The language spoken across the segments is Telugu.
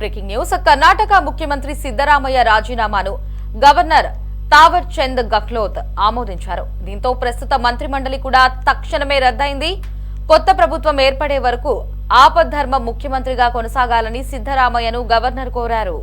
Breaking news. కర్ణాటక ముఖ్యమంత్రి సిద్ధరామయ్య రాజీనామాను గవర్నర్ తావర్ చంద్ గెహ్లోట్ ఆమోదించారు. దీంతో ప్రస్తుత మంత్రిమండలి కూడా తక్షణమే రద్దయింది. కొత్త ప్రభుత్వం ఏర్పడే వరకు ఆపద్ధర్మ ముఖ్యమంత్రిగా కొనసాగాలని సిద్ధరామయ్యను గవర్నర్ కోరారు.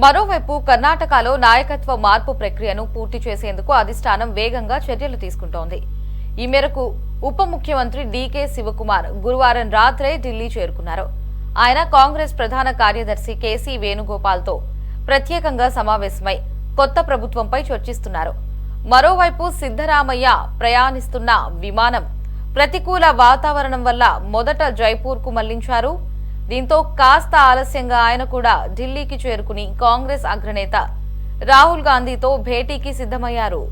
మరోవైపు కర్ణాటకలో నాయకత్వ మార్పు ప్రక్రియను పూర్తి చేసేందుకు అధిష్టానం వేగంగా చర్యలు తీసుకుంటోంది. ఈ మేరకు ఉప ముఖ్యమంత్రి డీకే శివకుమార్ గురువారం రాత్రే ఢిల్లీ చేరుకున్నారు. ఆయన కాంగ్రెస్ ప్రధాన కార్యదర్శి కేసీ వేణుగోపాల్తో ప్రత్యేకంగా సమావేశమై కొత్త ప్రభుత్వంపై చర్చిస్తున్నారు. మరోవైపు సిద్ధరామయ్య ప్రయాణిస్తున్న విమానం ప్రతికూల వాతావరణం వల్ల మొదట జైపూర్కు మళ్లించారు. దీంతో కాస్త ఆలస్యంగా ఆయన కూడా ఢిల్లీకి చేరుకుని కాంగ్రెస్ అగ్రనేత రాహుల్ గాంధీతో భేటీకి సిద్ధమయ్యారు.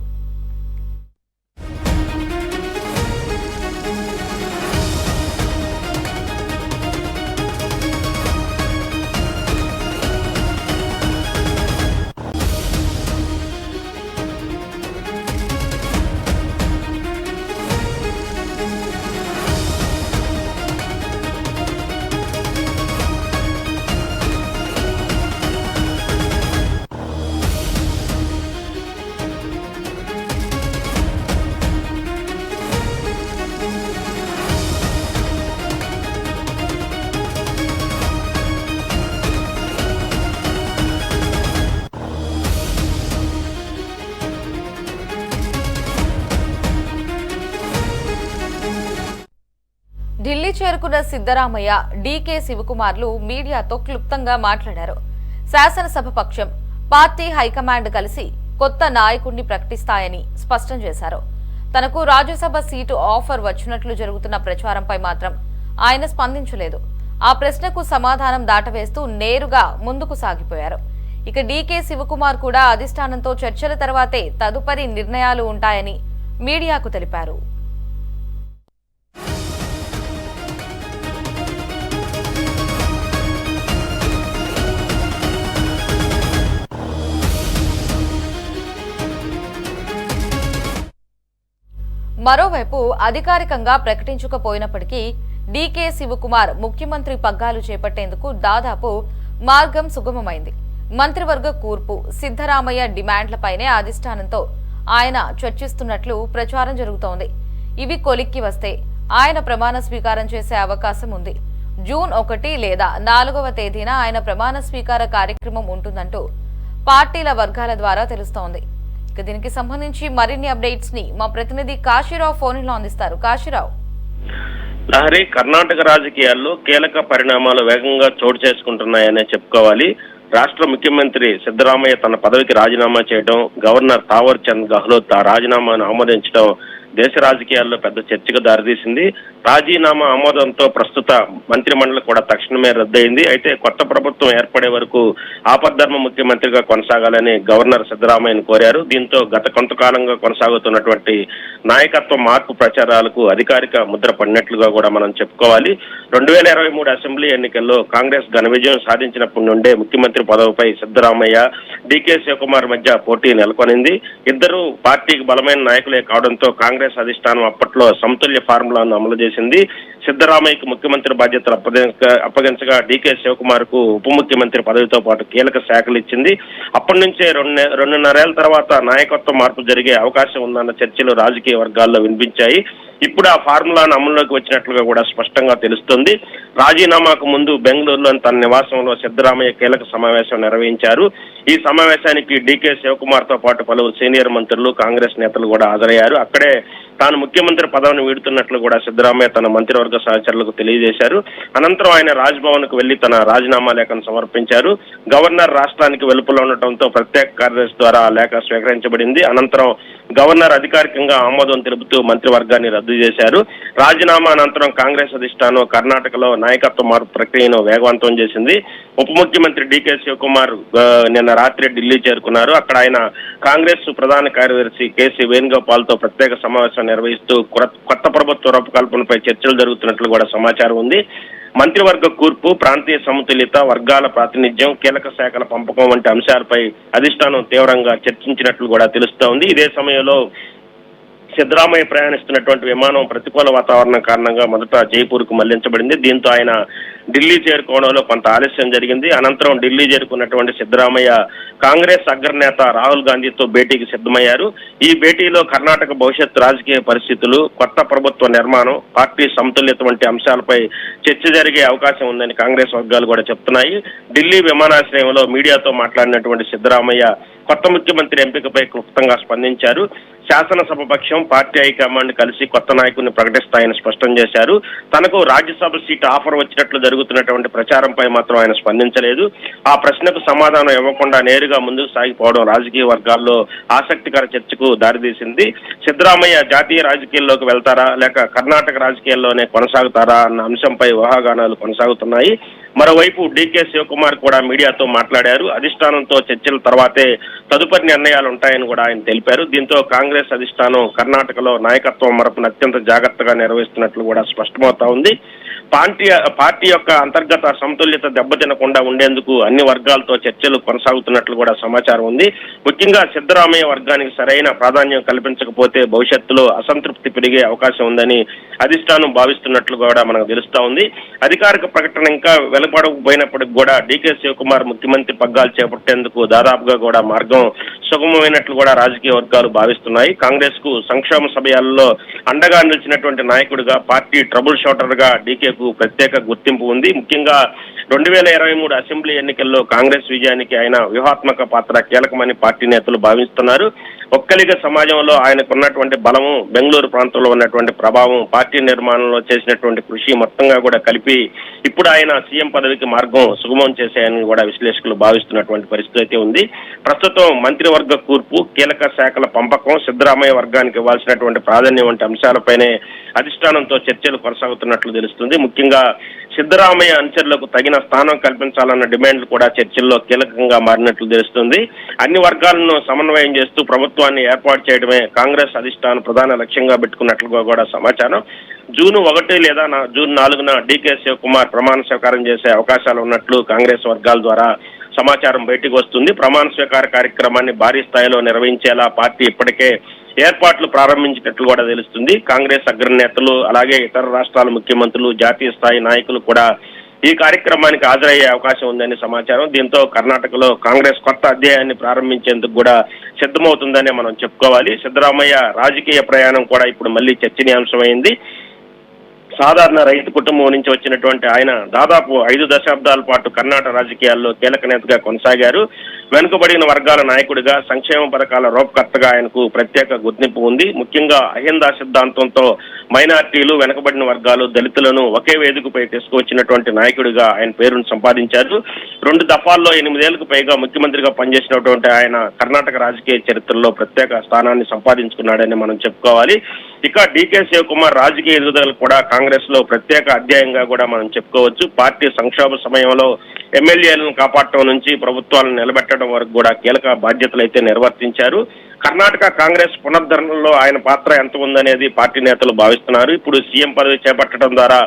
ఢిల్లీ చేరుకున్న సిద్ధరామయ్య, డీకే శివకుమార్లు మీడియాతో క్లుప్తంగా మాట్లాడారు. శాసనసభ పక్షం, పార్టీ హైకమాండ్ కలిసి కొత్త నాయకుడిని ప్రకటిస్తాయని స్పష్టం చేశారు. తనకు రాజ్యసభ సీటు ఆఫర్ వచ్చినట్లు జరుగుతున్న ప్రచారంపై మాత్రం ఆయన స్పందించలేదు. ఆ ప్రశ్నకు సమాధానం దాటవేస్తూ నేరుగా ముందుకు సాగిపోయారు. ఇక డీకే శివకుమార్ కూడా అధిష్టానంతో చర్చల తర్వాతే తదుపరి నిర్ణయాలు ఉంటాయని మీడియాకు తెలిపారు. మరోవైపు అధికారికంగా ప్రకటించకపోయినప్పటికీ డీకే శివకుమార్ ముఖ్యమంత్రి పగ్గాలు చేపట్టేందుకు దాదాపు మార్గం సుగమమైంది. మంత్రివర్గ కూర్పు, సిద్ధరామయ్య డిమాండ్లపైనే అధిష్టానంతో ఆయన చర్చిస్తున్నట్లు ప్రచారం జరుగుతోంది. ఇవి కొలిక్కి వస్తే ఆయన ప్రమాణ స్వీకారం చేసే అవకాశం ఉంది. జూన్ 1 లేదా 4వ తేదీన ఆయన ప్రమాణ స్వీకార కార్యక్రమం ఉంటుందంటూ పార్టీల వర్గాల ద్వారా తెలుస్తోంది. దీనికి సంబంధించి మరిన్ని అప్డేట్స్ ని మా ప్రతినిధి కాశీరావు ఫోన్ లో అందిస్తారు. కాశీరావు. లహరి, కర్ణాటక రాజకీయాల్లో కీలక పరిణామాలు వేగంగా చోటు చేసుకుంటున్నాయనే చెప్పుకోవాలి. రాష్ట్ర ముఖ్యమంత్రి సిద్ధరామయ్య తన పదవికి రాజీనామా చేయడం, గవర్నర్ తావర్ చంద్ గెహ్లోట్ ఆ రాజీనామాను ఆమోదించడం దేశ రాజకీయాల్లో పెద్ద చర్చకు దారితీసింది. రాజీనామా ఆమోదంతో ప్రస్తుత మంత్రిమండలి కూడా తక్షణమే రద్దయింది. అయితే కొత్త ప్రభుత్వం ఏర్పడే వరకు ఆపద్ధర్మ ముఖ్యమంత్రిగా కొనసాగాలని గవర్నర్ సిద్ధరామయ్యను కోరారు. దీంతో గత కొంతకాలంగా కొనసాగుతున్నటువంటి నాయకత్వ మార్పు ప్రచారాలకు అధికారిక ముద్ర పడినట్లుగా కూడా మనం చెప్పుకోవాలి. 2023 అసెంబ్లీ ఎన్నికల్లో కాంగ్రెస్ ఘన విజయం సాధించినప్పటి నుండే ముఖ్యమంత్రి పదవిపై సిద్ధరామయ్య, డీకే శివకుమార్ మధ్య పోటీ నెలకొనింది. ఇద్దరు పార్టీకి బలమైన నాయకులే కావడంతో కాంగ్రెస్ అధిష్టానం అప్పట్లో సమతుల్య ఫార్ములాను అమలు చేసింది. సిద్ధరామయ్యకు ముఖ్యమంత్రి బాధ్యతలు అప్పగించగా డీకే శివకుమార్ కు ఉప ముఖ్యమంత్రి పదవితో పాటు కీలక శాఖలు ఇచ్చింది. అప్పటి నుంచే రెండున్నరేళ్ల తర్వాత నాయకత్వ మార్పు జరిగే అవకాశం ఉందన్న చర్చలు రాజకీయ వర్గాల్లో వినిపించాయి. ఇప్పుడు ఆ ఫార్ములాను అమల్లోకి వచ్చినట్లుగా కూడా స్పష్టంగా తెలుస్తుంది. రాజీనామాకు ముందు బెంగళూరులోని తన నివాసంలో సిద్ధరామయ్య కీలక సమావేశం నిర్వహించారు. ఈ సమావేశానికి డీకే శివకుమార్ తో పాటు పలువురు సీనియర్ మంత్రులు, కాంగ్రెస్ నేతలు కూడా హాజరయ్యారు. అక్కడే తాను ముఖ్యమంత్రి పదవిని వీడుతున్నట్లు కూడా సిద్ధరామయ్య తన మంత్రివర్గ సహచరులకు తెలియజేశారు. అనంతరం ఆయన రాజ్భవన్ కు వెళ్లి తన రాజీనామా లేఖను సమర్పించారు. గవర్నర్ రాష్ట్రానికి వెలుపల ఉండటంతో ప్రత్యేక కార్యదర్శి ద్వారా ఆ లేఖ స్వీకరించబడింది. అనంతరం గవర్నర్ అధికారికంగా ఆమోదం తెలుపుతూ మంత్రివర్గాన్ని రద్దు చేశారు. రాజీనామా అనంతరం కాంగ్రెస్ అధిష్టానం కర్ణాటకలో నాయకత్వ మార్పు ప్రక్రియను వేగవంతం చేసింది. ఉప ముఖ్యమంత్రి డీకే శివకుమార్ నిన్న రాత్రి ఢిల్లీ చేరుకున్నారు. అక్కడ ఆయన కాంగ్రెస్ ప్రధాన కార్యదర్శి కేసీ వేణుగోపాల్ తో ప్రత్యేక సమావేశం నిర్వహిస్తూ కొత్త ప్రభుత్వ రూపకల్పనపై చర్చలు జరుగుతున్నట్లు కూడా సమాచారం ఉంది. మంత్రివర్గ కూర్పు, ప్రాంతీయ సమతుల్యత, వర్గాల ప్రాతినిధ్యం, కీలక శాఖల పంపకం వంటి అంశాలపై అధిష్టానం తీవ్రంగా చర్చించినట్లు కూడా తెలుస్తోంది. ఇదే సమయంలో సిద్ధరామయ్య ప్రయాణిస్తున్నటువంటి విమానం ప్రతికూల వాతావరణం కారణంగా మొదట జైపూర్ కు మళ్లించబడింది. దీంతో ఆయన ఢిల్లీ చేరుకోవడంలో కొంత ఆలస్యం జరిగింది. అనంతరం ఢిల్లీ చేరుకున్నటువంటి సిద్ధరామయ్య కాంగ్రెస్ అగ్రనేత రాహుల్ గాంధీతో భేటీకి సిద్ధమయ్యారు. ఈ భేటీలో కర్ణాటక భవిష్యత్ రాజకీయ పరిస్థితులు, కొత్త ప్రభుత్వ నిర్మాణం, పార్టీ సమతుల్యత వంటి అంశాలపై చర్చ జరిగే అవకాశం ఉందని కాంగ్రెస్ వర్గాలు కూడా చెప్తున్నాయి. ఢిల్లీ విమానాశ్రయంలో మీడియాతో మాట్లాడినటువంటి సిద్ధరామయ్య కొత్త ముఖ్యమంత్రి ఎంపికపై క్లుప్తంగా స్పందించారు. శాసనసభ పక్షం, పార్టీ హైకమాండ్ కలిసి కొత్త నాయకుడిని ప్రకటిస్తాయని స్పష్టం చేశారు. తనకు రాజ్యసభ సీటు ఆఫర్ వచ్చినట్లు జరుగుతున్నటువంటి ప్రచారంపై మాత్రం ఆయన స్పందించలేదు. ఆ ప్రశ్నకు సమాధానం ఇవ్వకుండా నేరుగా ముందుకు సాగిపోవడం రాజకీయ వర్గాల్లో ఆసక్తికర చర్చకు దారితీసింది. సిద్ధరామయ్య జాతీయ రాజకీయాల్లోకి వెళ్తారా లేక కర్ణాటక రాజకీయాల్లోనే కొనసాగుతారా అన్న అంశంపై ఊహాగానాలు కొనసాగుతున్నాయి. మరోవైపు డీకే శివకుమార్ కూడా మీడియాతో మాట్లాడారు. అధిష్టానంతో చర్చల తర్వాతే తదుపరి నిర్ణయాలు ఉంటాయని కూడా ఆయన తెలిపారు. దీంతో కాంగ్రెస్ అధిష్టానం కర్ణాటకలో నాయకత్వం మార్పును అత్యంత జాగ్రత్తగా నిర్వహిస్తున్నట్లు కూడా స్పష్టమవుతా ఉంది. పార్టీ యొక్క అంతర్గత సమతుల్యత దెబ్బతినకుండా ఉండేందుకు అన్ని వర్గాలతో చర్చలు కొనసాగుతున్నట్లు కూడా సమాచారం ఉంది. ముఖ్యంగా సిద్ధరామయ్య వర్గానికి సరైన ప్రాధాన్యం కల్పించకపోతే భవిష్యత్తులో అసంతృప్తి పెరిగే అవకాశం ఉందని అధిష్టానం భావిస్తున్నట్లు కూడా మనకు తెలుస్తా ఉంది. అధికారిక ప్రకటన ఇంకా వెలువడకపోయినప్పటికీ కూడా డీకే శివకుమార్ ముఖ్యమంత్రి పగ్గాలు చేపట్టేందుకు దాదాపుగా కూడా మార్గం సుగమమైనట్లు కూడా రాజకీయ వర్గాలు భావిస్తున్నాయి. కాంగ్రెస్ కు సంక్షేమ సమయాల్లో అండగా నిలిచినటువంటి నాయకుడిగా, పార్టీ ట్రబుల్ షూటర్ గా డీకే ప్రత్యేక గుర్తింపు ఉంది. ముఖ్యంగా 2023 అసెంబ్లీ ఎన్నికల్లో కాంగ్రెస్ విజయానికి ఆయన వ్యూహాత్మక పాత్ర కీలకమని పార్టీ నేతలు భావిస్తున్నారు. ఒక్కలిగ సమాజంలో ఆయనకున్నటువంటి బలము, బెంగళూరు ప్రాంతంలో ఉన్నటువంటి ప్రభావం, పార్టీ నిర్మాణంలో చేసినటువంటి కృషి మొత్తంగా కూడా కలిపి ఇప్పుడు ఆయన సీఎం పదవికి మార్గం సుగమం చేశాయని కూడా విశ్లేషకులు భావిస్తున్నటువంటి పరిస్థితి ఉంది. ప్రస్తుతం మంత్రివర్గ కూర్పు, కీలక శాఖల పంపకం, సిద్ధరామయ్య వర్గానికి ఇవ్వాల్సినటువంటి ప్రాధాన్యం వంటి అంశాలపైనే అధిష్టానంతో చర్చలు కొనసాగుతున్నట్లు తెలుస్తుంది. ముఖ్యంగా సిద్ధరామయ్య అనుచరులకు తగిన స్థానం కల్పించాలన్న డిమాండ్లు కూడా చర్చల్లో కీలకంగా మారినట్లు తెలుస్తుంది. అన్ని వర్గాలను సమన్వయం చేస్తూ ప్రభుత్వాన్ని ఏర్పాటు చేయడమే కాంగ్రెస్ అధిష్టానం ప్రధాన లక్ష్యంగా పెట్టుకున్నట్లుగా కూడా సమాచారం. జూన్ 1 లేదా జూన్ 4న డీకే శివకుమార్ ప్రమాణ స్వీకారం చేసే అవకాశాలు ఉన్నట్లు కాంగ్రెస్ వర్గాల ద్వారా సమాచారం బయటకు వస్తుంది. ప్రమాణ స్వీకార కార్యక్రమాన్ని భారీ స్థాయిలో నిర్వహించేలా పార్టీ ఇప్పటికే ఏర్పాట్లు ప్రారంభించినట్లు కూడా తెలుస్తుంది. కాంగ్రెస్ అగ్రనేతలు, అలాగే ఇతర రాష్ట్రాల ముఖ్యమంత్రులు, జాతీయ స్థాయి నాయకులు కూడా ఈ కార్యక్రమానికి హాజరయ్యే అవకాశం ఉందని సమాచారం. దీంతో కర్ణాటకలో కాంగ్రెస్ కొత్త అధ్యాయాన్ని ప్రారంభించేందుకు కూడా సిద్ధమవుతుందని మనం చెప్పుకోవాలి. సిద్ధరామయ్య రాజకీయ ప్రయాణం కూడా ఇప్పుడు మళ్ళీ చర్చనీయాంశమైంది. సాధారణ రైతు కుటుంబం నుంచి వచ్చినటువంటి ఆయన దాదాపు 5 దశాబ్దాల పాటు కర్ణాటక రాజకీయాల్లో కీలక నేతగా కొనసాగారు. వెనుకబడిన వర్గాల నాయకుడిగా, సంక్షేమ పథకాల రూపకర్తగా ఆయనకు ప్రత్యేక గుర్తింపు ఉంది. ముఖ్యంగా అహిందా సిద్ధాంతంతో మైనార్టీలు, వెనుకబడిన వర్గాలు, దళితులను ఒకే వేదికపై తీసుకువచ్చినటువంటి నాయకుడిగా ఆయన పేరును సంపాదించారు. 2 దఫాల్లో 8 ఏళ్లకు పైగా ముఖ్యమంత్రిగా పనిచేసినటువంటి ఆయన కర్ణాటక రాజకీయ చరిత్రలో ప్రత్యేక స్థానాన్ని సంపాదించుకున్నాడని మనం చెప్పుకోవాలి. ఇక డీకే శివకుమార్ రాజకీయ ఎదుగుదల కూడా కాంగ్రెస్ లో ప్రత్యేక అధ్యాయంగా కూడా మనం చెప్పుకోవచ్చు. పార్టీ సంక్షోభ సమయంలో ఎమ్మెల్యేలను కాపాడటం నుంచి ప్రభుత్వాలను నిలబెట్టడం వరకు కూడా కీలక బాధ్యతలు అయితే నిర్వర్తించారు. కర్ణాటక కాంగ్రెస్ పునరుద్ధరణలో ఆయన పాత్ర ఎంత ఉందనేది పార్టీ నేతలు భావిస్తున్నారు. ఇప్పుడు సీఎం పదవి చేపట్టడం ద్వారా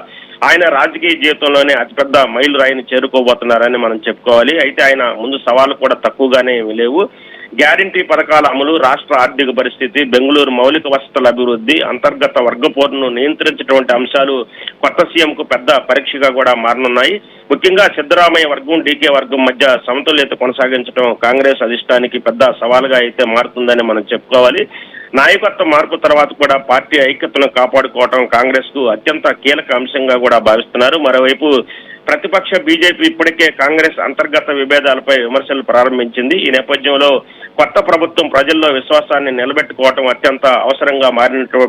ఆయన రాజకీయ జీవితంలోనే అతిపెద్ద మైలు రాయిని చేరుకోబోతున్నారని మనం చెప్పుకోవాలి. అయితే ఆయన ముందు సవాళ్లు కూడా తక్కువగానే లేవు. గ్యారంటీ పథకాల అమలు, రాష్ట్ర ఆర్థిక పరిస్థితి, బెంగళూరు మౌలిక వసతుల అభివృద్ధి, అంతర్గత వర్గ పోరును నియంత్రించినటువంటి అంశాలు కొత్త సీఎంకు పెద్ద పరీక్షగా కూడా మారనున్నాయి. ముఖ్యంగా సిద్ధరామయ్య వర్గం, డీకే వర్గం మధ్య సమతుల్యత కొనసాగించడం కాంగ్రెస్ అధిష్టానికి పెద్ద సవాలుగా అయితే మారుతుందని మనం చెప్పుకోవాలి. నాయకత్వ మార్పు తర్వాత కూడా పార్టీ ఐక్యతను కాపాడుకోవడం కాంగ్రెస్ కు అత్యంత కీలక అంశంగా కూడా భావిస్తున్నారు. మరోవైపు ప్రతిపక్ష బీజేపీ ఇప్పటికే కాంగ్రెస్ అంతర్గత విభేదాలపై విమర్శలు ప్రారంభించింది. ఈ నేపథ్యంలో కొత్త ప్రభుత్వం ప్రజల్లో విశ్వాసాన్ని నిలబెట్టుకోవటం అత్యంత అవసరంగా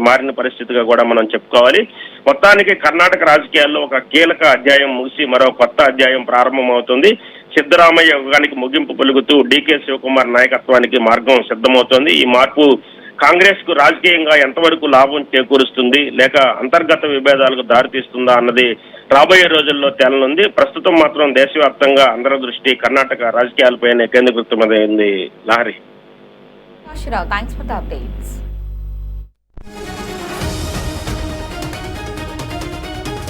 మారిన పరిస్థితిగా కూడా మనం చెప్పుకోవాలి. మొత్తానికి కర్ణాటక రాజకీయాల్లో ఒక కీలక అధ్యాయం ముగిసి మరో కొత్త అధ్యాయం ప్రారంభమవుతుంది. సిద్ధరామయ్య యుగానికి ముగింపు పలుకుతూ డీకే శివకుమార్ నాయకత్వానికి మార్గం సిద్ధమవుతోంది. ఈ మార్పు కాంగ్రెస్ కు రాజకీయంగా ఎంతవరకు లాభం చేకూరుస్తుంది, లేక అంతర్గత విభేదాలకు దారితీస్తుందా అన్నది రాబోయే రోజుల్లో తేలనుంది. ప్రస్తుతం మాత్రం దేశవ్యాప్తంగా అందరి దృష్టి కర్ణాటక రాజకీయాలపైనే కేంద్రీకృతమైంది. Lahari, thanks for the updates.